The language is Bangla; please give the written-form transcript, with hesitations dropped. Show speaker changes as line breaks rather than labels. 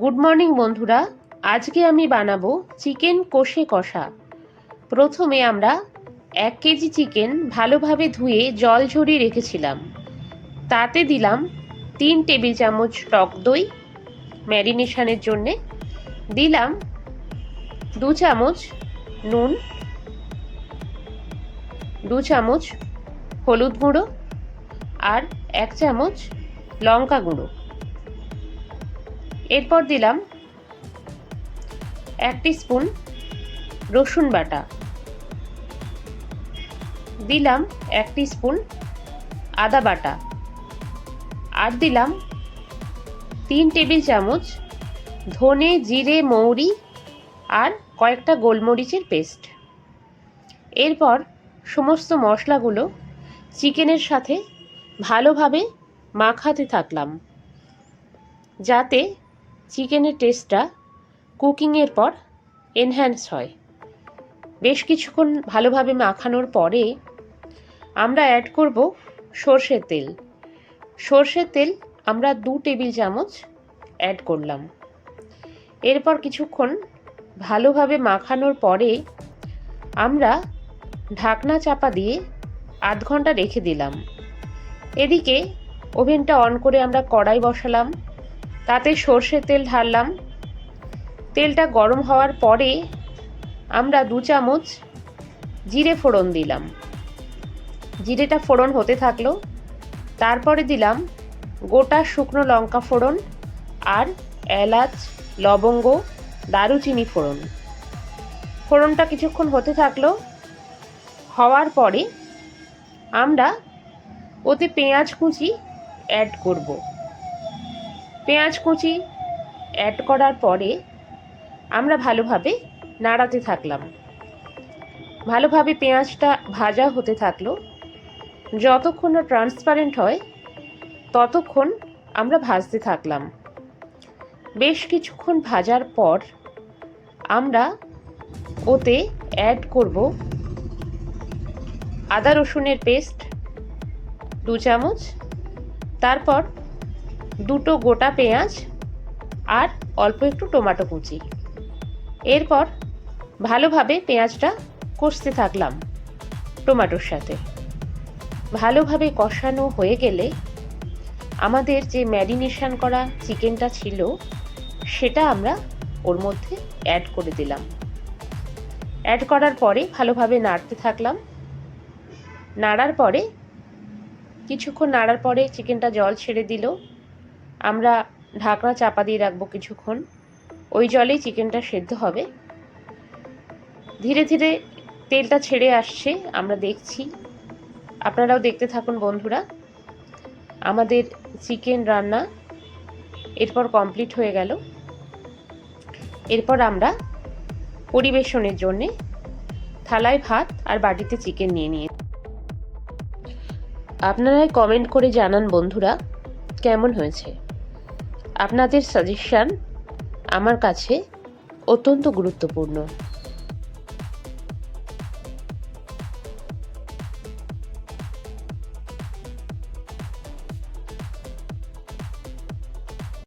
গুড মর্নিং বন্ধুরা, আজকে আমি বানাবো চিকেন কষে কষা। প্রথমে আমরা 1 কেজি চিকেন ভালোভাবে ধুয়ে জল ঝরিয়ে রেখেছিলাম। তাতে দিলাম 3 টেবিল চামচ টক দই ম্যারিনেশনের জন্যে, দিলাম 2 চামচ নুন, 2 চামচ হলুদ গুঁড়ো আর 1 চামচ লঙ্কা গুঁড়ো। এরপর দিলাম 1 টিস্পুন রসুন বাটা, দিলাম 1 টিস্পুন আদা বাটা আর দিলাম 3 টেবিল চামচ ধনে জিরে মৌরি আর কয়েকটা গোলমরিচের পেস্ট। এরপর সমস্ত মশলাগুলো চিকেনের সাথে ভালোভাবে মাখাতে থাকলাম, যাতে চিকেনের টেস্টটা কুকিংয়ের পর এনহ্যান্স হয়। বেশ কিছুক্ষণ ভালোভাবে মাখানোর পরে আমরা অ্যাড করব সর্ষের তেল। সর্ষের তেল আমরা 2 টেবিল চামচ অ্যাড করলাম। এরপর কিছুক্ষণ ভালোভাবে মাখানোর পরে আমরা ঢাকনা চাপা দিয়ে আধ ঘন্টা রেখে দিলাম। এদিকে ওভেনটা অন করে আমরা কড়াই বসালাম, তাতে সর্ষের তেল ঢাললাম। তেলটা গরম হওয়ার পরে আমরা 2 চামচ জিরে ফোড়ন দিলাম। জিরেটা ফোড়ন হতে থাকলো, তারপরে দিলাম গোটা শুকনো লঙ্কা ফোড়ন আর এলাচ, লবঙ্গ, দারুচিনি ফোড়ন। ফোড়নটা কিছুক্ষণ হতে থাকলো, হওয়ার পরে আমরা ওতে পেঁয়াজ কুচি অ্যাড করব। পেঁয়াজ কুচি অ্যাড করার পরে আমরা ভালোভাবে নাড়াতে থাকলাম। ভালোভাবে পেঁয়াজটা ভাজা হতে থাকলো। যতক্ষণ না ট্রান্সপারেন্ট হয় ততক্ষণ আমরা ভাজতে থাকলাম। বেশ কিছুক্ষণ ভাজার পর আমরা ওতে অ্যাড করব আদা রসুনের পেস্ট 2 চামচ, তারপর 2টো গোটা পেঁয়াজ আর অল্প একটু টমেটো কুচি। এরপর ভালোভাবে পেঁয়াজটা কষতে থাকলাম টমেটোর সাথে। ভালোভাবে কষানো হয়ে গেলে আমাদের যে ম্যারিনেশন করা চিকেনটা ছিল সেটা আমরা ওর মধ্যে অ্যাড করে দিলাম। অ্যাড করার পরে ভালোভাবে নাড়তে থাকলাম। নাড়ার পরে কিছুক্ষণ নাড়ার পরে চিকেনটা জল ছেড়ে দিল। আমরা ঢাকনা চাপা দিয়ে রাখবো কিছুক্ষণ, ওই জলেই চিকেনটা সেদ্ধ হবে। ধীরে ধীরে তেলটা ছেড়ে আসছে, আমরা দেখছি। আপনারাও দেখতে থাকুন বন্ধুরা। আমাদের চিকেন রান্না এরপর কমপ্লিট হয়ে গেল। এরপর আমরা পরিবেশনের জন্যে থালায় ভাত আর বাটিতে চিকেন নিয়ে আপনারাই কমেন্ট করে জানান বন্ধুরা কেমন হয়েছে। আপনাদের সাজেশন আমার কাছে অত্যন্ত গুরুত্বপূর্ণ।